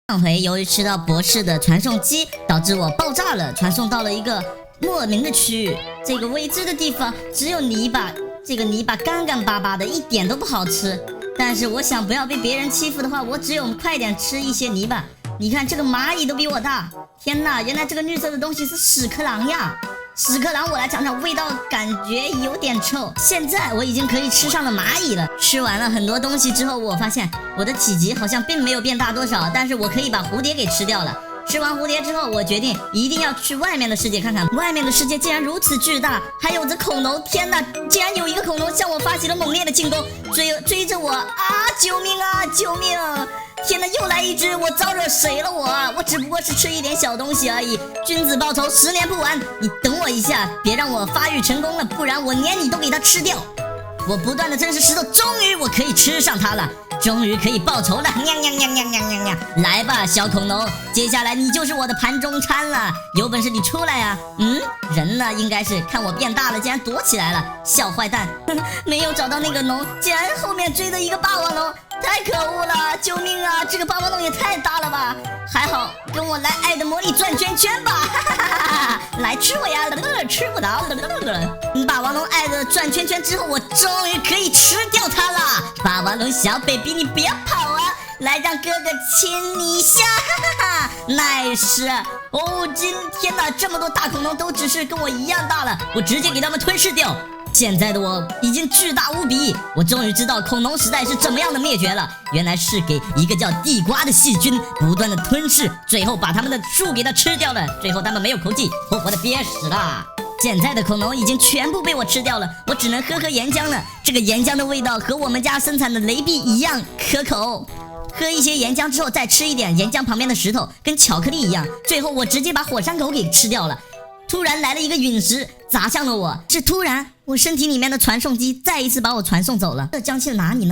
上回由于吃到博士的传送机，导致我爆炸了，传送到了一个莫名的区域。这个未知的地方只有泥巴，这个泥巴干干巴巴的，一点都不好吃。但是我想不要被别人欺负的话，我只有快点吃一些泥巴。你看这个蚂蚁都比我大，天哪！原来这个绿色的东西是屎壳郎呀！屎壳郎，我来尝尝，味道感觉有点臭。现在我已经可以吃上了蚂蚁了。吃完了很多东西之后，我发现我的体积好像并没有变大多少，但是我可以把蝴蝶给吃掉了。吃完蝴蝶之后，我决定一定要去外面的世界看看。外面的世界竟然如此巨大，还有着恐龙！天哪，竟然有一个恐龙向我发起了猛烈的进攻，追着我啊！救命啊！救命！天哪，又来一只！我招惹谁了我只不过是吃一点小东西而已。君子报仇10年不晚，你等我一下，别让我发育成功了，不然我连你都给它吃掉。我不断的吞噬石头，终于我可以吃上它了，终于可以报仇了！来吧，小恐龙，接下来你就是我的盘中餐了，有本事你出来啊！人呢？应该是看我变大了，竟然躲起来了，小坏蛋！没有找到那个龙，竟然后面追着一个霸王龙，太可恶了！救命啊！这个霸王龙也太大了吧！还好，跟我来爱的魔力转圈圈吧！来吃我呀！吃不到！霸王龙爱的转圈圈之后，我终于可以吃掉它了！霸王龙小 baby， 你别跑啊！来让哥哥亲你一下！nice！ 哦，今天哪，这么多大恐龙都只是跟我一样大了，我直接给他们吞噬掉。现在的我已经巨大无比，我终于知道恐龙时代是怎么样的灭绝了。原来是给一个叫地瓜的细菌不断的吞噬，最后把他们的树给它吃掉了，最后他们没有口气，活活的憋死了。现在的恐龙已经全部被我吃掉了，我只能喝岩浆了。这个岩浆的味道和我们家生产的雷碧一样可口。喝一些岩浆之后，再吃一点岩浆旁边的石头，跟巧克力一样。最后我直接把火山口给吃掉了。突然来了一个陨石砸向了我，是突然，我身体里面的传送机再一次把我传送走了。这将去哪里呢？